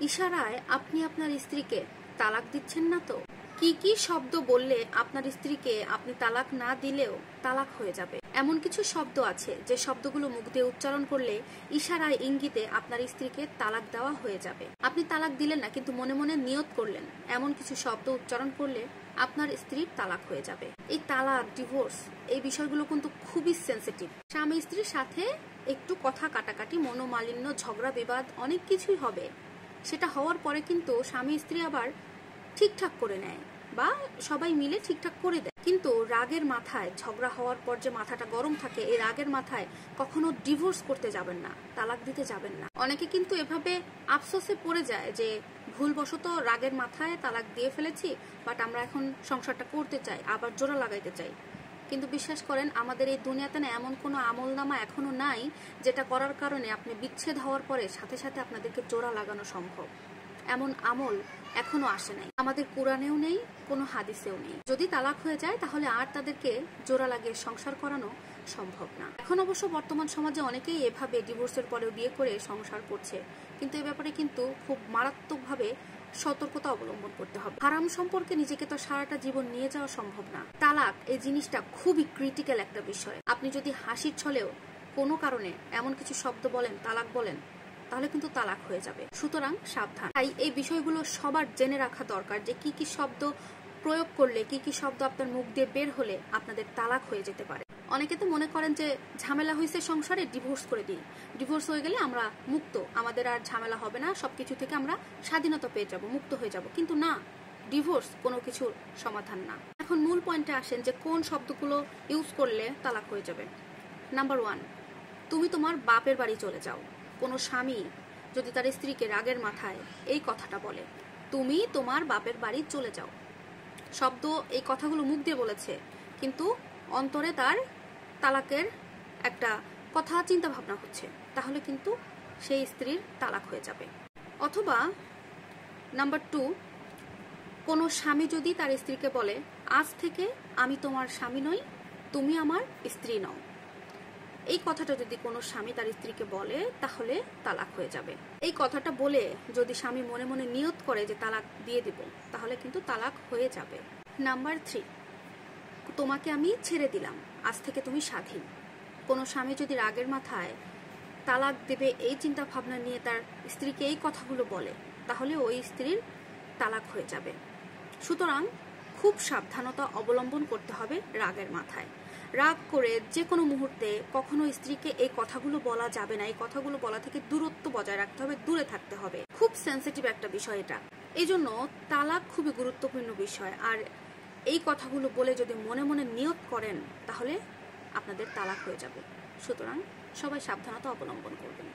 ইশারায় আপনি আপনার স্ত্রীকে তালাক দিচ্ছেন না তো? কি কি শব্দ বললে আপনার স্ত্রীকে আপনি তালাক না দিলেও তালাক হয়ে যাবে? এমন কিছু শব্দ আছে যে শব্দগুলো মুখ দিয়ে উচ্চারণ করলে ইশারায় ইঙ্গিতে আপনার স্ত্রীকে তালাক দেওয়া হয়ে যাবে। আপনি তালাক দিলেন না, কিন্তু মনে মনে নিয়ত করলেন এমন কিছু শব্দ উচ্চারণ করলে আপনার স্ত্রীর তালাক হয়ে যাবে। এই তালাক, ডিভোর্স, এই বিষয়গুলো কিন্তু খুবই সেন্সিটিভ। স্বামী স্ত্রীর সাথে একটু কথা কাটাকাটি, মনোমালিন্য, ঝগড়া বিবাদ অনেক কিছুই হবে। সেটা হওয়ার পরে কিন্তু স্বামী স্ত্রী আবার ঠিকঠাক করে নেয় বা সবাই মিলে ঠিকঠাক করে দেয়। কিন্তু রাগের মাথায়, ঝগড়া হওয়ার পর যে মাথাটা গরম থাকে, এই রাগের মাথায় কখনো ডিভোর্স করতে যাবেন না, তালাক দিতে যাবেন না। অনেকে কিন্তু এভাবে আফসোসে পড়ে যায় যে ভুলবশত রাগের মাথায় তালাক দিয়ে ফেলেছি, বাট আমরা এখন সংসারটা করতে চাই, আবার জোড়া লাগাইতে চাই। কিন্তু বিশ্বাস করেন, আমাদের এই দুনিয়াতে না এমন কোনো আমলনামা এখনো নাই যেটা করার কারণে আপনি বিচ্ছেদ হওয়ার পরে সাথে সাথে আপনাদেরকে জোড়া লাগানো সম্ভব। এমন আমল এখনো আসে নাই, আমাদের কোরআনেও নেই, কোনো হাদিসেও নেই। যদি তালাক হয়ে যায় তাহলে আর তাদেরকে জোড়া লাগিয়ে সংসার করানো সম্ভব না। এখন অবশ্য বর্তমান সমাজে অনেকেই এভাবে ডিভোর্সের পরেও বিয়ে করে সংসার করছে, কিন্তু এই ব্যাপারে কিন্তু খুব মারাত্মকভাবে সতর্কতা অবলম্বন করতে হবে। হারাম সম্পর্কে নিজেকে তো সারাটা জীবন নিয়ে যাওয়া সম্ভব না। তালাক এই জিনিসটা খুবই ক্রিটিক্যাল একটা বিষয়। আপনি যদি হাসির ছলেও কোনো কারণে এমন কিছু শব্দ বলেন, তালাক বলেন, তাহলে কিন্তু তালাক হয়ে যাবে। সুতরাং সাবধান। তাই এই বিষয়গুলো সবার জেনে রাখা দরকার যে কি কি শব্দ প্রয়োগ করলে, কি কি শব্দ আপনার মুখ দিয়ে বের হলে আপনাদের তালাক হয়ে যেতে পারে। অনেকে তো মনে করেন যে ঝামেলা হয়েছে সংসারে, ডিভোর্স করে দিই, ডিভোর্স হয়ে গেলে আমরা মুক্ত, আমাদের আর ঝামেলা হবে না, সবকিছু থেকে আমরা স্বাধীনতা পেয়ে যাব, মুক্ত হয়ে যাব। কিন্তু না, ডিভোর্স কোনো কিছুর সমাধান না। এখন মূল পয়েন্টে আসেন যে কোন শব্দগুলো ইউজ করলে তালাক হয়ে যাবে। নাম্বার 1, তুমি তোমার বাপের বাড়ি চলে যাও। কোনো স্বামী যদি তার স্ত্রীকে রাগের মাথায় এই কথাটা বলে, তুমি তোমার বাপের বাড়ি চলে যাও, শব্দ এই কথাগুলো মুখ দিয়ে বলেছে, কিন্তু অন্তরে তার তালাকের একটা কথা চিন্তা ভাবনা হচ্ছে, তাহলে কিন্তু সেই স্ত্রীর তালাক হয়ে যাবে। অথবা নাম্বার 2, কোনো স্বামী যদি তার স্ত্রীকে বলে, আজ থেকে আমি তোমার স্বামী নই, তুমি আমার স্ত্রী নও, এই কথাটা যদি কোনো স্বামী তার স্ত্রীকে বলে তাহলে তালাক হয়ে যাবে। এই কথাটা বলে যদি স্বামী মনে মনে নিয়ত করে যে তালাক দিয়ে দিব, তাহলে কিন্তু তালাক হয়ে যাবে। নাম্বার 3, তোমাকে আমি ছেড়ে দিলাম, আজ থেকে তুমি স্বাধীন। কোনো স্বামী যদি রাগের মাথায় তালাক দেবে এই চিন্তা ভাবনা নিয়ে তার স্ত্রীকে এই কথাগুলো বলে, তাহলে ওই স্ত্রীর তালাক হয়ে যাবে। সুতরাং খুব সাবধানতা অবলম্বন করতে হবে রাগের মাথায়। রাগ করে যে কোনো মুহূর্তে কখনো স্ত্রীকে এই কথাগুলো বলা যাবে না। এই কথাগুলো বলা থেকে দূরত্ব বজায় রাখতে হবে, দূরে থাকতে হবে। খুব সেন্সিটিভ একটা বিষয় এটা। এই জন্য তালাক খুবই গুরুত্বপূর্ণ বিষয়। আর এই কথাগুলো বলে যদি মনে মনে নিয়ত করেন তাহলে আপনাদের তালাক হয়ে যাবে। সুতরাং সবাই সাবধানতা অবলম্বন করবেন।